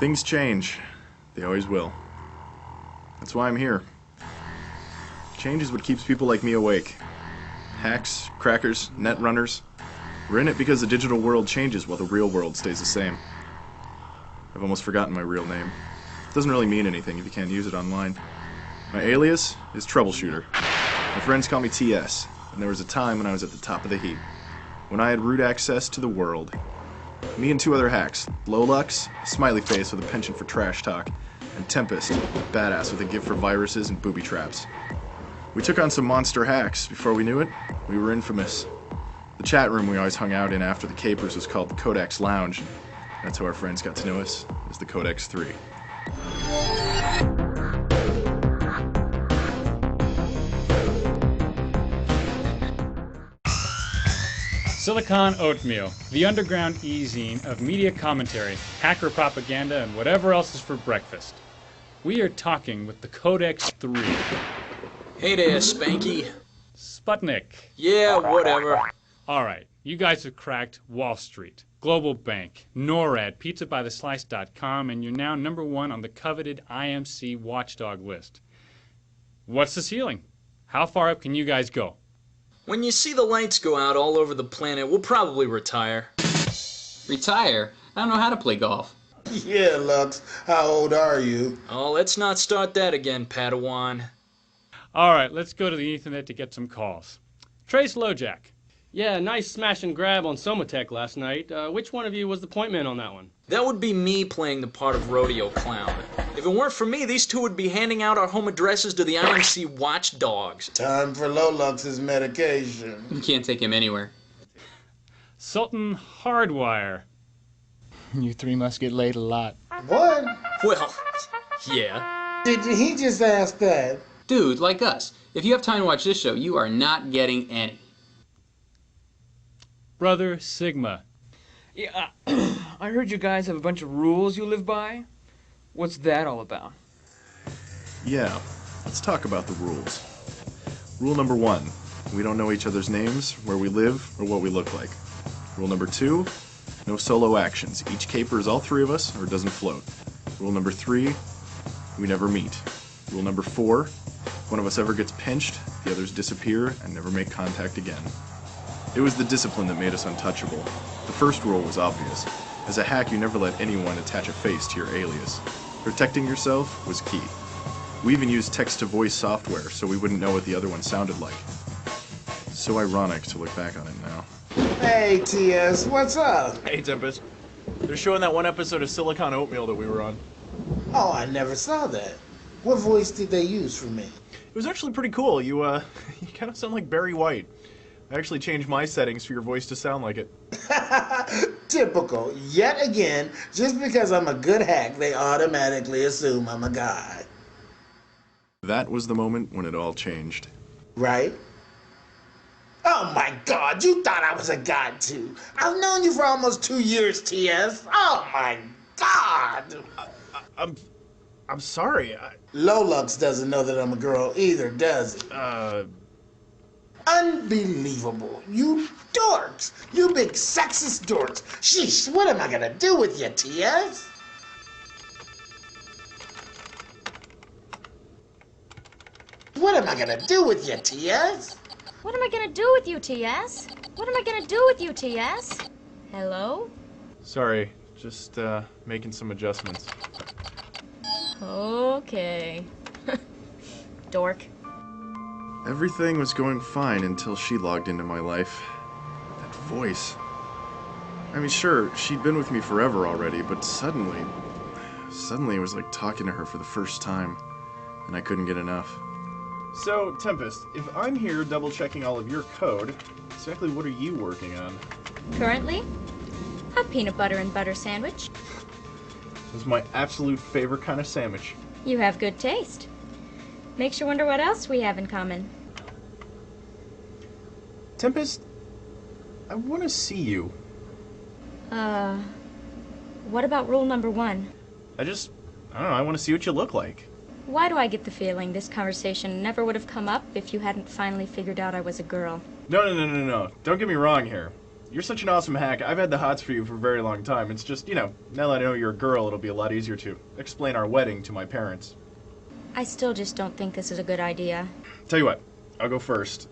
Things change. They always will. That's why I'm here. Change is what keeps people like me awake. Hacks, crackers, net runners. We're in it because the digital world changes while the real world stays the same. I've almost forgotten my real name. It doesn't really mean anything if you can't use it online. My alias is Troubleshooter. My friends call me TS, and there was a time when I was at the top of the heap, when I had root access to the world. Me and two other hacks, Lowlux, a smiley face with a penchant for trash talk, and Tempest, a badass with a gift for viruses and booby traps. We took on some monster hacks. Before we knew it, we were infamous. The chat room we always hung out in after the capers was called the Codex Lounge. That's how our friends got to know us, as the Codex 3. Silicon Oatmeal, the underground e-zine of media commentary, hacker propaganda, and whatever else is for breakfast. We are talking with the Codex 3. Hey there, Spanky. Sputnik. Yeah, whatever. Alright, you guys have cracked Wall Street, Global Bank, NORAD, PizzaByTheSlice.com, and you're now #1 on the coveted IMC watchdog list. What's the ceiling? How far up can you guys go? When you see the lights go out all over the planet, we'll probably retire. Retire? I don't know how to play golf. Yeah, Lux. How old are you? Oh, let's not start that again, Padawan. Alright, let's go to the Ethernet to get some calls. Trace LoJack. Yeah, nice smash and grab on Somatech last night. Which one of you was the point man on that one? That would be me playing the part of rodeo clown. If it weren't for me, these two would be handing out our home addresses to the IMC watchdogs. Time for Lolux's medication. You can't take him anywhere. Sultan Hardwire. You three must get laid a lot. What? Well, yeah. Did he just ask that? Dude, like us. If you have time to watch this show, you are not getting any. Brother Sigma. Yeah, I heard you guys have a bunch of rules you live by. What's that all about? Yeah, let's talk about the rules. Rule number 1, we don't know each other's names, where we live, or what we look like. Rule number 2, no solo actions. Each caper is all three of us, or it doesn't float. Rule number 3, we never meet. Rule number 4, if one of us ever gets pinched, the others disappear and never make contact again. It was the discipline that made us untouchable. The first rule was obvious. As a hack, you never let anyone attach a face to your alias. Protecting yourself was key. We even used text-to-voice software so we wouldn't know what the other one sounded like. So ironic to look back on it now. Hey, TS, what's up? Hey, Tempest. They're showing that one episode of Silicon Oatmeal that we were on. Oh, I never saw that. What voice did they use for me? It was actually pretty cool. You kind of sound like Barry White. I actually changed my settings for your voice to sound like it. Typical. Yet again, just because I'm a good hack, they automatically assume I'm a guy. That was the moment when it all changed. Right? Oh my God, you thought I was a god too. I've known you for almost 2 years, TS. Oh my God. I'm sorry. Lolux doesn't know that I'm a girl either, does he? Unbelievable. You dorks. You big sexist dorks. Sheesh, what am I gonna do with you, TS? What am I gonna do with you, TS? What am I gonna do with you, TS? What am I gonna do with you, TS? Hello? Sorry, just making some adjustments. Okay. Dork. Everything was going fine until she logged into my life. That voice. I mean, sure, she'd been with me forever already, but suddenly it was like talking to her for the first time, and I couldn't get enough. So, Tempest, if I'm here double-checking all of your code, exactly what are you working on? Currently, a peanut butter and butter sandwich. This is my absolute favorite kind of sandwich. You have good taste. Makes you wonder what else we have in common. Tempest, I want to see you. What about rule number 1? I don't know, I want to see what you look like. Why do I get the feeling this conversation never would have come up if you hadn't finally figured out I was a girl? No. Don't get me wrong here. you're such an awesome hack. I've had the hots for you for a very long time. It's just, you know, now that I know you're a girl, it'll be a lot easier to explain our wedding to my parents. I still just don't think this is a good idea. Tell you what, I'll go first.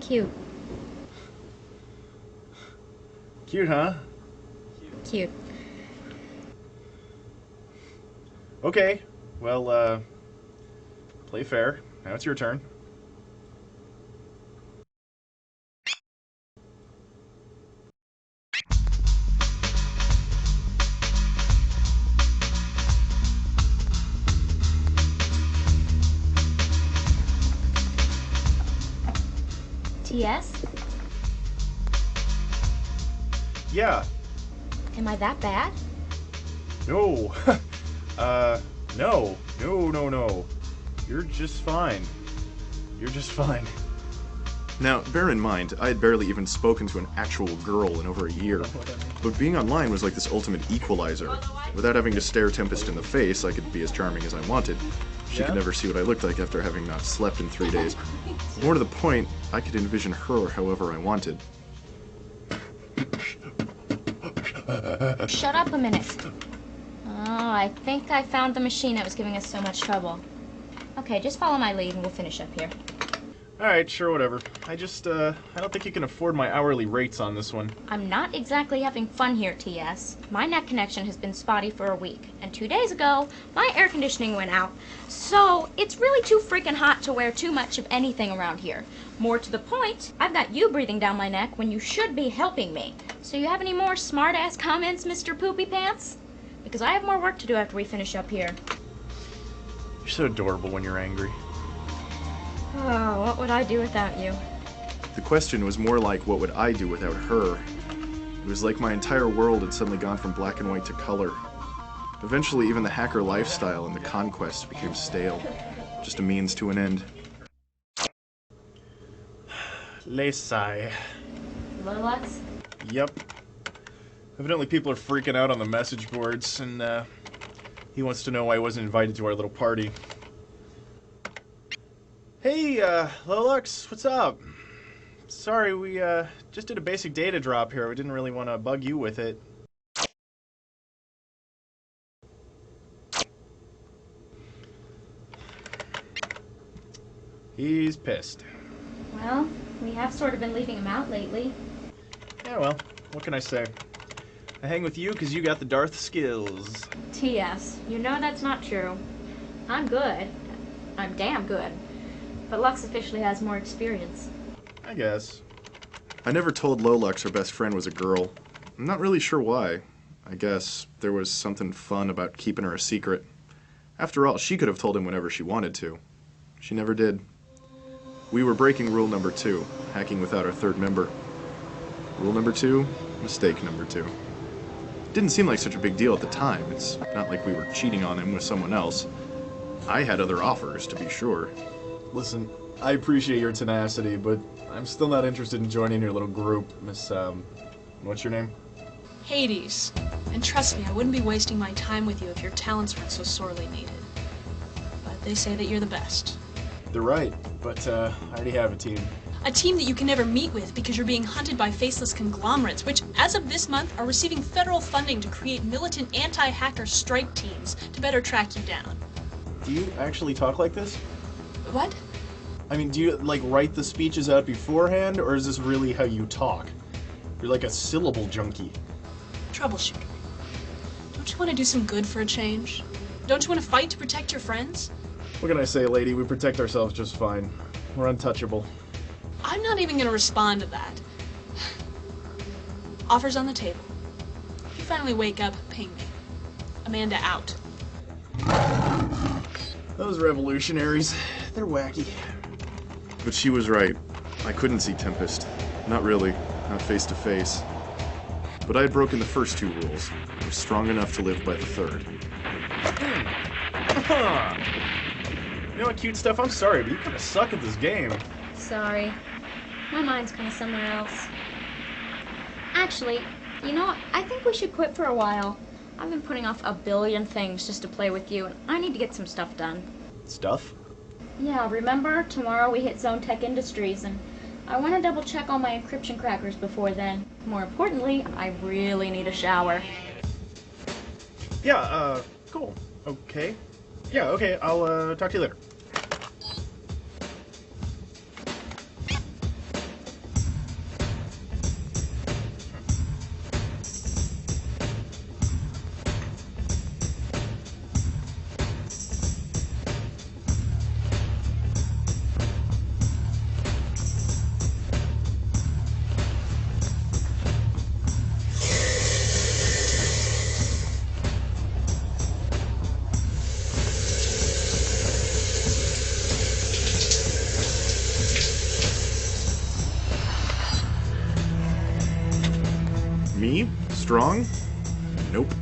Cute. Cute, huh? Cute. Okay, well, play fair. Now it's your turn. TS? Yeah. Am I that bad? No. No. You're just fine. You're just fine. Now, bear in mind, I had barely even spoken to an actual girl in over a year. But being online was like this ultimate equalizer. Without having to stare Tempest in the face, I could be as charming as I wanted. She could never see what I looked like after having not slept in 3 days. More to the point, I could envision her however I wanted. Shut up a minute. Oh, I think I found the machine that was giving us so much trouble. Okay, just follow my lead and we'll finish up here. Alright, sure, whatever. I don't think you can afford my hourly rates on this one. I'm not exactly having fun here, TS. My net connection has been spotty for a week, and 2 days ago, my air conditioning went out. So, it's really too freaking hot to wear too much of anything around here. More to the point, I've got you breathing down my neck when you should be helping me. So you have any more smart-ass comments, Mr. Poopy Pants? Because I have more work to do after we finish up here. You're so adorable when you're angry. Oh, what would I do without you? The question was more like, what would I do without her? It was like my entire world had suddenly gone from black and white to color. Eventually, even the hacker lifestyle and the conquest became stale. Just a means to an end. Lesai. Lilux? Yep. Evidently people are freaking out on the message boards, and he wants to know why I wasn't invited to our little party. Hey, Lilux, what's up? Sorry, we just did a basic data drop here. We didn't really want to bug you with it. He's pissed. Well, we have sort of been leaving him out lately. Yeah, well, what can I say? I hang with you because you got the Darth skills. TS, you know that's not true. I'm good. I'm damn good. But Lux officially has more experience. I guess. I never told Lolux her best friend was a girl. I'm not really sure why. I guess there was something fun about keeping her a secret. After all, she could have told him whenever she wanted to. She never did. We were breaking rule number 2, hacking without our third member. Rule number 2, mistake number 2. It didn't seem like such a big deal at the time. It's not like we were cheating on him with someone else. I had other offers, to be sure. Listen, I appreciate your tenacity, but I'm still not interested in joining your little group, Miss, what's your name? Hades. And trust me, I wouldn't be wasting my time with you if your talents weren't so sorely needed. But they say that you're the best. They're right, but, I already have a team. A team that you can never meet with because you're being hunted by faceless conglomerates, which, as of this month, are receiving federal funding to create militant anti-hacker strike teams to better track you down. Do you actually talk like this? What? I mean, do you, like, write the speeches out beforehand, or is this really how you talk? You're like a syllable junkie. Troubleshooter. Don't you want to do some good for a change? Don't you want to fight to protect your friends? What can I say, lady? We protect ourselves just fine. We're untouchable. I'm not even going to respond to that. Offers on the table. If you finally wake up, ping me. Amanda out. Those revolutionaries, they're wacky. But she was right. I couldn't see Tempest. Not really. Not face to face. But I had broken the first 2 rules. I was strong enough to live by the third. You know what, cute stuff? I'm sorry, but you kind of suck at this game. Sorry. My mind's kind of somewhere else. Actually, you know what? I think we should quit for a while. I've been putting off a billion things just to play with you, and I need to get some stuff done. Stuff? Yeah, remember? Tomorrow we hit Zone Tech Industries, and I want to double check all my encryption crackers before then. More importantly, I really need a shower. Yeah, cool. Okay. Yeah, okay, I'll, talk to you later. Me? Strong? Nope.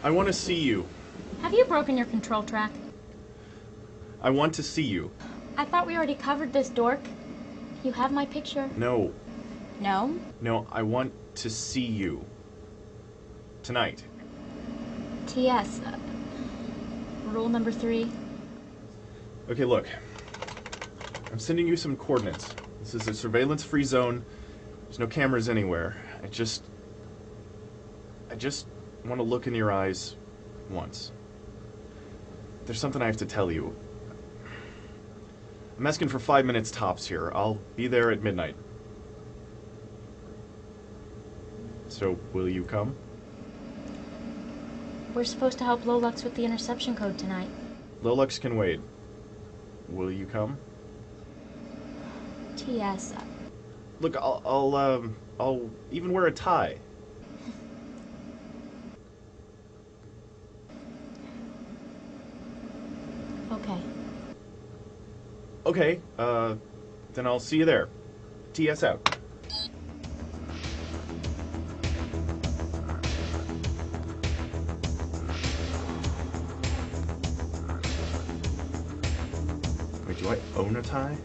I want to see you. Have you broken your control track? I want to see you. I thought we already covered this, dork. You have my picture. No. No? No, I want to see you. Tonight. TS. Rule number 3. Okay, look. I'm sending you some coordinates. This is a surveillance-free zone. There's no cameras anywhere. I just want to look in your eyes once. There's something I have to tell you. I'm asking for 5 minutes tops here. I'll be there at midnight. So, will you come? We're supposed to help Lolux with the interception code tonight. Lolux can wait. Will you come? TS. Look, I'll even wear a tie. Okay. Okay, then I'll see you there. TS out. Wait, do I own a tie?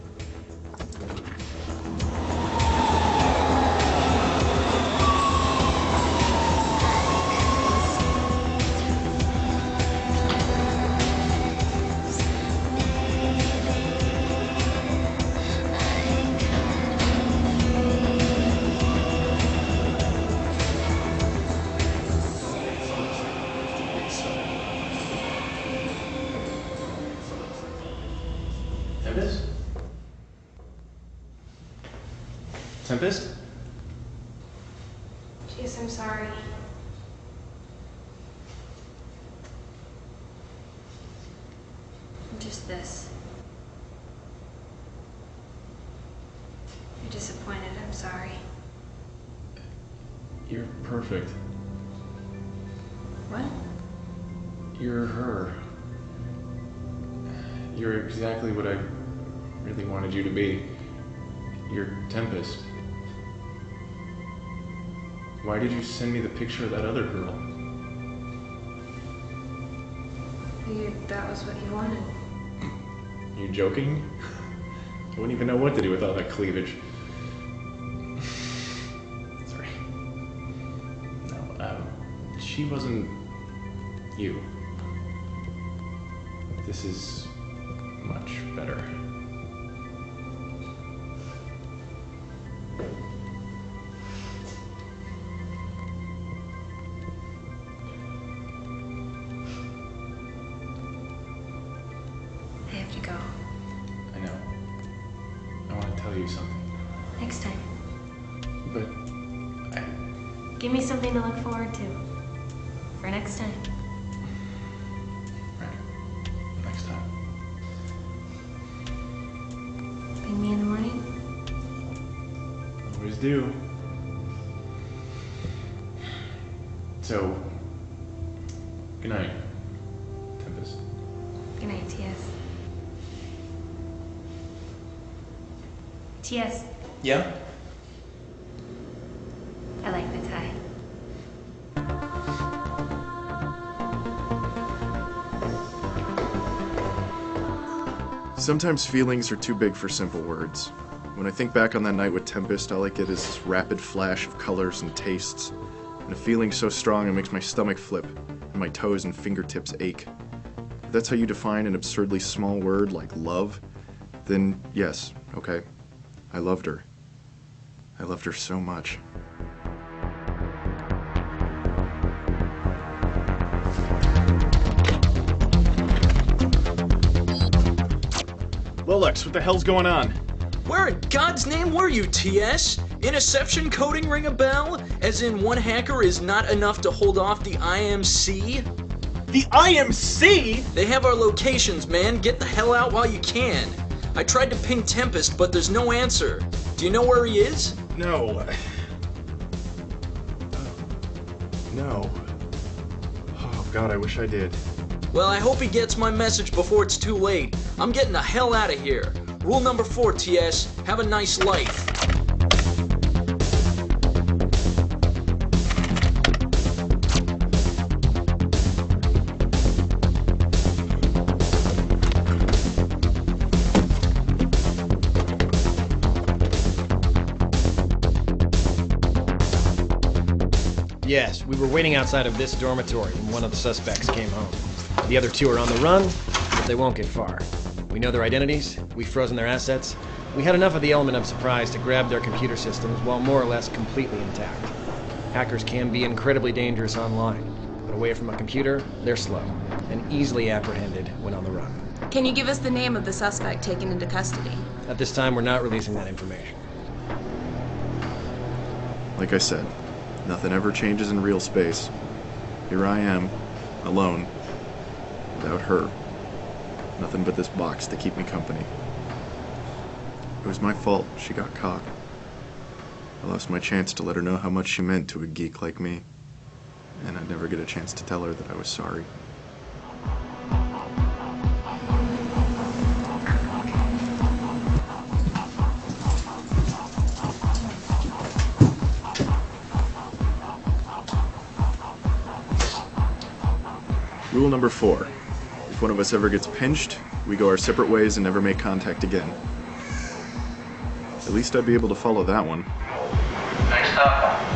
Tempest? Tempest? Jeez, I'm sorry. Just this. You're disappointed, I'm sorry. You're perfect. What? You're her. You're exactly what I really wanted you to be. You're Tempest. Why did you send me the picture of that other girl? Figured that was what you wanted. You joking? I wouldn't even know what to do with all that cleavage. Sorry. No, she wasn't you. This is much better. I have to go. I know. I want to tell you something. Next time. But Give me something to look forward to. For next time. next time. Bring me in the morning. Always do. So, good night. Good night, TS. TS, Yeah? I like the tie. Sometimes feelings are too big for simple words. When I think back on that night with Tempest, all I get is this rapid flash of colors and tastes, and a feeling so strong it makes my stomach flip, and my toes and fingertips ache. If that's how you define an absurdly small word like love, then yes, okay, I loved her. I loved her so much. Lolux, what the hell's going on? Where in God's name were you, TS? Interception coding ring a bell? As in one hacker is not enough to hold off the IMC? The IMC?! They have our locations, man. Get the hell out while you can. I tried to ping Tempest, but there's no answer. Do you know where he is? No. No. Oh, God, I wish I did. Well, I hope he gets my message before it's too late. I'm getting the hell out of here. Rule number 4, TS. Have a nice life. Yes, we were waiting outside of this dormitory when one of the suspects came home. The other 2 are on the run, but they won't get far. We know their identities, we've frozen their assets. We had enough of the element of surprise to grab their computer systems while more or less completely intact. Hackers can be incredibly dangerous online, but away from a computer, they're slow and easily apprehended when on the run. Can you give us the name of the suspect taken into custody? At this time, we're not releasing that information. Like I said, nothing ever changes in real space. Here I am, alone, without her. Nothing but this box to keep me company. It was my fault she got caught. I lost my chance to let her know how much she meant to a geek like me, and I'd never get a chance to tell her that I was sorry. Rule number 4. If one of us ever gets pinched, we go our separate ways and never make contact again. At least I'd be able to follow that one. Nice talk.